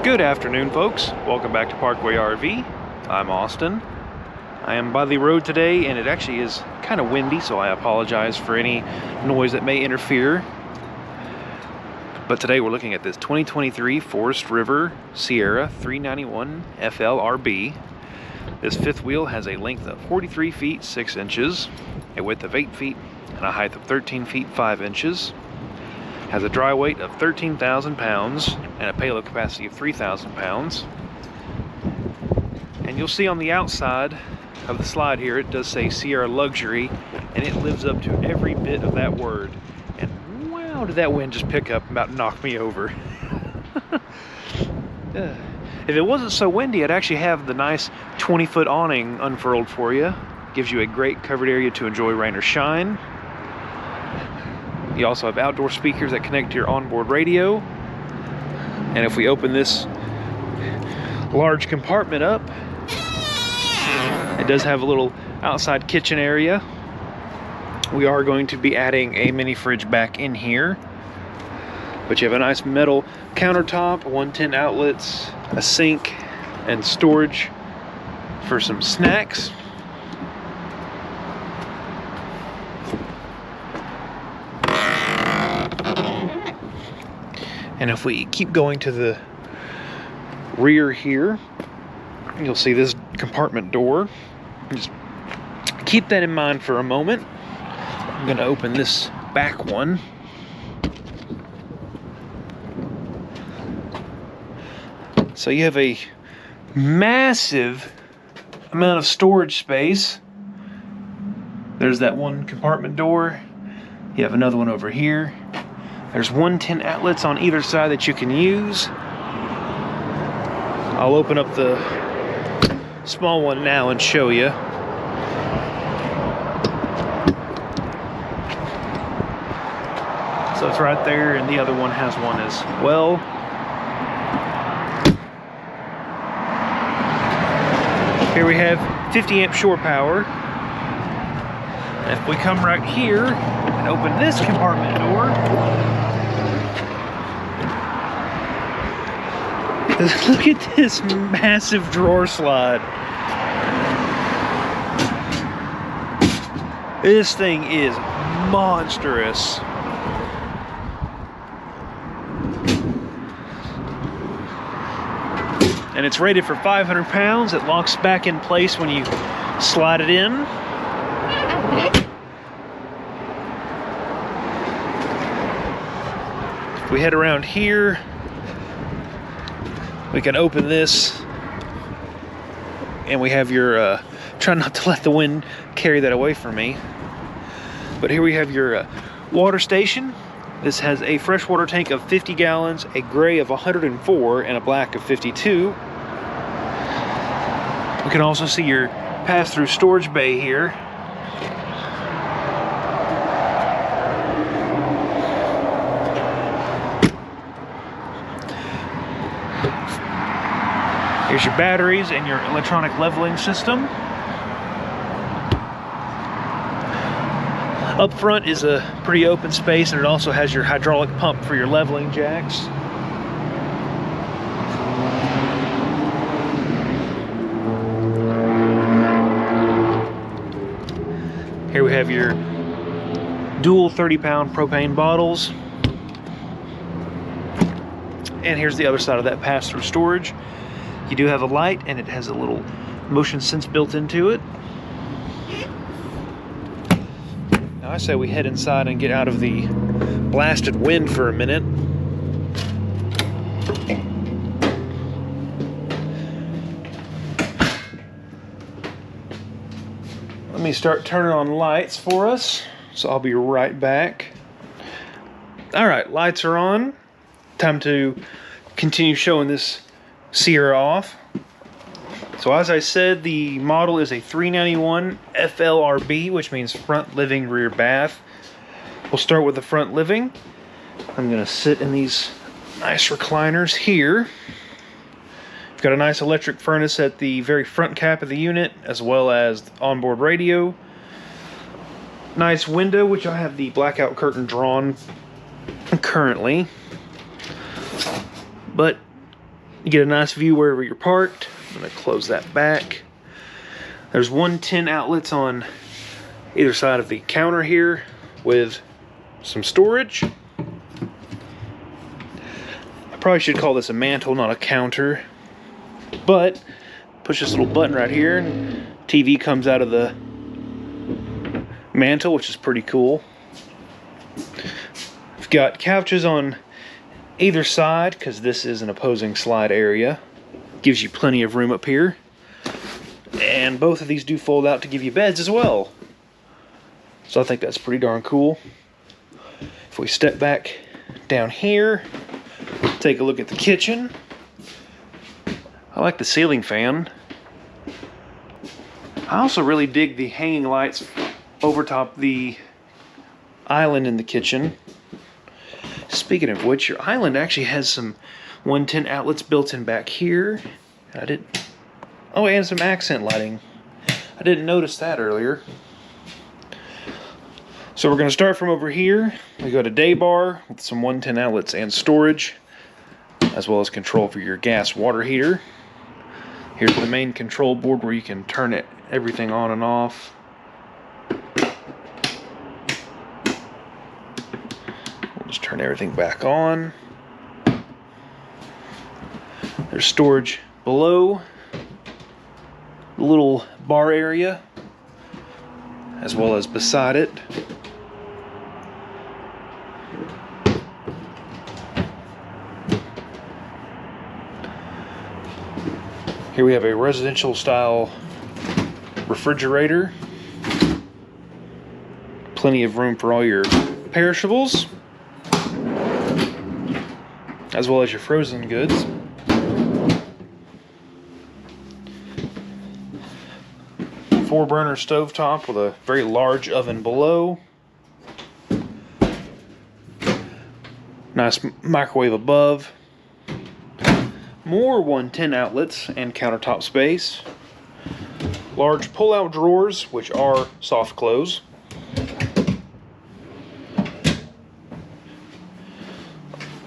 Good afternoon, folks. Welcome back to Parkway RV. I'm Austin. I am by the road today, and it actually is kind of windy, so I apologize for any noise that may interfere. But today we're looking at this 2023 Forest River Sierra 391 FLRB. This fifth wheel has a length of 43 feet 6 inches, a width of 8 feet, and a height of 13 feet 5 inches. Has a dry weight of 13,000 pounds and a payload capacity of 3,000 pounds. And you'll see on the outside of the slide here, it does say Sierra Luxury, and it lives up to every bit of that word. And wow, did that wind just pick up and about knock me over. If it wasn't so windy, I'd actually have the nice 20-foot awning unfurled for you. Gives you a great covered area to enjoy rain or shine. You also have outdoor speakers that connect to your onboard radio. And if we open this large compartment up, it does have a little outside kitchen area. We are going to be adding a mini fridge back in here. But you have a nice metal countertop, 110 outlets, a sink, and storage for some snacks. And if we keep going to the rear here, you'll see this compartment door. Just keep that in mind for a moment. I'm going to open this back one. So you have a massive amount of storage space. There's that one compartment door. You have another one over here. There's 110 outlets on either side that you can use. I'll open up the small one now and show you. So it's right there, and the other one has one as well. Here we have 50 amp shore power. And if we come right here and open this compartment door, look at this massive drawer slide. This thing is monstrous. And it's rated for 500 pounds. It locks back in place when you slide it in. If we head around here, we can open this, and we have your, try not to let the wind carry that away from me. But here we have your water station. This has a freshwater tank of 50 gallons, a gray of 104, and a black of 52. We can also see your pass-through storage bay here. Here's your batteries and your electronic leveling system. Up front is a pretty open space, and it also has your hydraulic pump for your leveling jacks. Here we have your dual 30-pound propane bottles. And here's the other side of that pass-through storage. You do have a light, and it has a little motion sense built into it. Now I say we head inside and get out of the blasted wind for a minute. Let me start turning on lights for us, so I'll be right back. All right, lights are on. Time to continue showing this Sierra off. So as I said, the model is a 391 FLRB, which means front living rear bath. We'll start with the front living. I'm going to sit in these nice recliners here. We've got a nice electric furnace at the very front cap of the unit, as well as onboard radio. Nice window, which I have the blackout curtain drawn currently. But You get a nice view wherever you're parked. I'm going to close that back. There's 110 outlets on either side of the counter here with some storage. I probably should call this a mantle, not a counter. But push this little button right here and TV comes out of the mantle, which is pretty cool. We've got couches on either side because this is an opposing slide area. Gives you plenty of room up here. And both of these do fold out to give you beds as well. So I think that's pretty darn cool. If we step back down here, take a look at the kitchen. I like the ceiling fan. I also really dig the hanging lights over top the island in the kitchen. Speaking of which, your island actually has some 110 outlets built in back here. Oh, and some accent lighting. I didn't notice that earlier. So we're going to start from over here. We go to day bar with some 110 outlets and storage, as well as control for your gas water heater. Here's the main control board where you can turn everything on and off. We'll just turn everything back on. There's storage below the little bar area, as well as beside it. Here we have a residential style refrigerator. Plenty of room for all your perishables, as well as your frozen goods. Four-burner stovetop with a very large oven below. Nice microwave above. More 110 outlets and countertop space. Large pull-out drawers, which are soft close.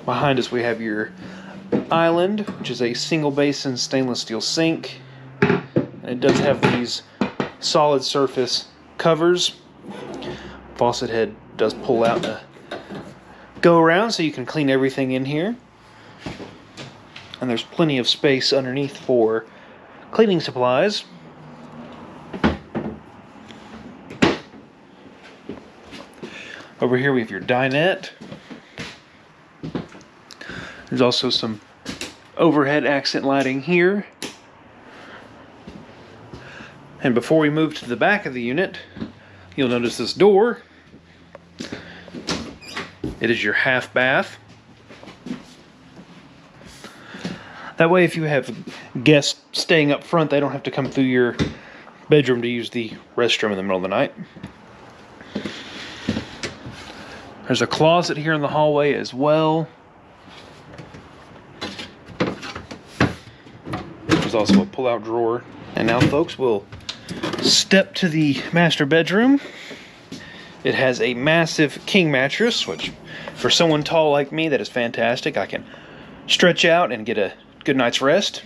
Behind us we have your island, which is a single basin stainless steel sink. And it does have these solid surface covers. Faucet head does pull out to go around so you can clean everything in here. And there's plenty of space underneath for cleaning supplies. Over here we have your dinette. There's also some overhead accent lighting here. And before we move to the back of the unit, you'll notice this door. It is your half bath. That way, if you have guests staying up front, they don't have to come through your bedroom to use the restroom in the middle of the night. There's a closet here in the hallway as well. There's also a pull-out drawer. And now, folks, we'll step to the master bedroom. It has a massive king mattress, which for someone tall like me, that is fantastic. I can stretch out and get a good night's rest.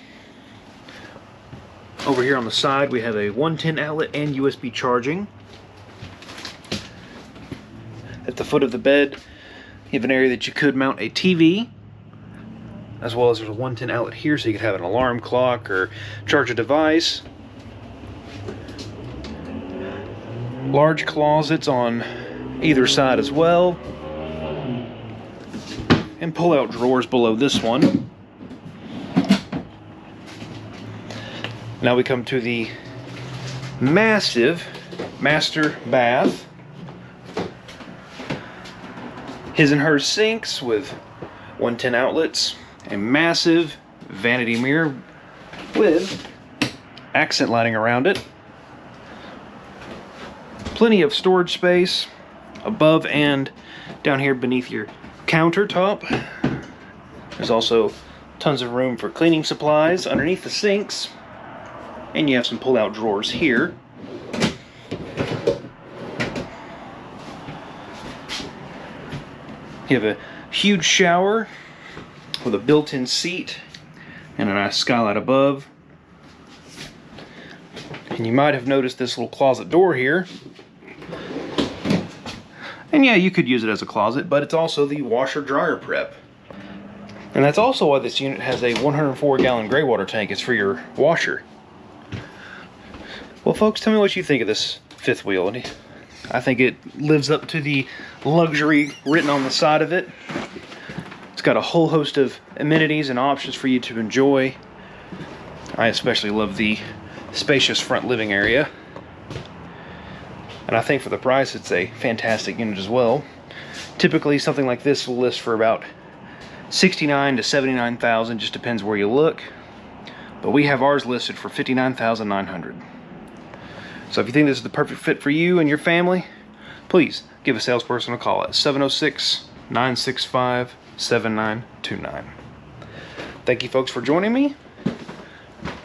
Over here on the side we have a 110 outlet and USB charging. At the foot of the bed you have an area that you could mount a TV, as well as there's a 110 outlet here so you could have an alarm clock or charge a device. Large closets on either side as well, and pull-out drawers below this one. Now we come to the massive master bath. His and hers sinks with 110 outlets, a massive vanity mirror with accent lighting around it. Plenty of storage space above and down here beneath your countertop. There's also tons of room for cleaning supplies underneath the sinks. And you have some pull-out drawers here. You have a huge shower with a built-in seat and a nice skylight above. And you might have noticed this little closet door here. And yeah, you could use it as a closet, but it's also the washer dryer prep. And that's also why this unit has a 104-gallon gray water tank. It's for your washer. Well, folks, tell me what you think of this fifth wheel. I think it lives up to the luxury written on the side of it. It's got a whole host of amenities and options for you to enjoy. I especially love the spacious front living area. And I think for the price, it's a fantastic unit as well. Typically, something like this will list for about $69,000 to $79,000, just depends where you look. But we have ours listed for $59,900. So if you think this is the perfect fit for you and your family, please give a salesperson a call at 706-965-7929. Thank you folks for joining me,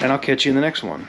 and I'll catch you in the next one.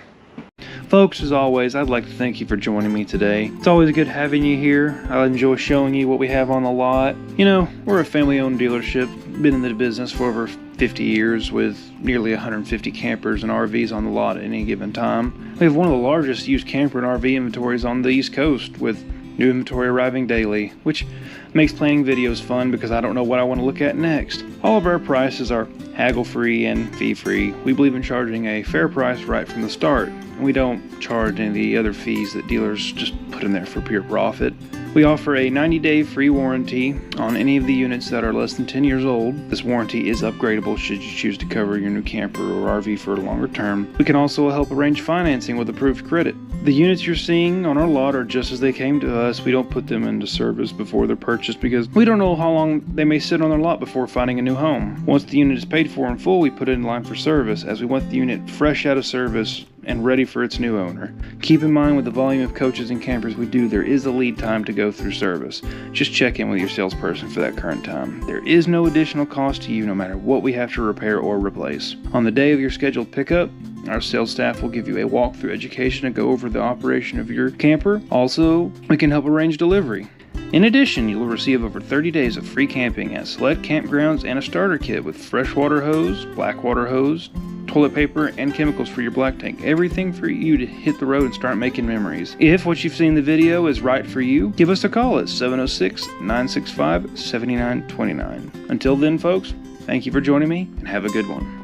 Folks, as always, I'd like to thank you for joining me today. It's always good having you here. I enjoy showing you what we have on the lot. You know, we're a family-owned dealership, been in the business for over 50 years with nearly 150 campers and RVs on the lot at any given time. We have one of the largest used camper and RV inventories on the East Coast, with new inventory arriving daily, which makes planning videos fun because I don't know what I want to look at next. All of our prices are haggle-free and fee-free. We believe in charging a fair price right from the start, and we don't charge any of the other fees that dealers just put in there for pure profit. We offer a 90-day free warranty on any of the units that are less than 10 years old. This warranty is upgradable should you choose to cover your new camper or RV for a longer term. We can also help arrange financing with approved credit. The units you're seeing on our lot are just as they came to us. We don't put them into service before they're purchased because we don't know how long they may sit on their lot before finding a new home. Once the unit is paid for in full, we put it in line for service, as we want the unit fresh out of service and ready for its new owner. Keep in mind, with the volume of coaches and campers we do, there is a lead time to go through service. Just check in with your salesperson for that current time. There is no additional cost to you no matter what we have to repair or replace. On the day of your scheduled pickup, our sales staff will give you a walkthrough education to go over the operation of your camper. Also, we can help arrange delivery. In addition, you will receive over 30 days of free camping at select campgrounds and a starter kit with freshwater hose, black water hose, toilet paper, and chemicals for your black tank. Everything for you to hit the road and start making memories. If what you've seen in the video is right for you, give us a call at 706-965-7929. Until then, folks, thank you for joining me, and have a good one.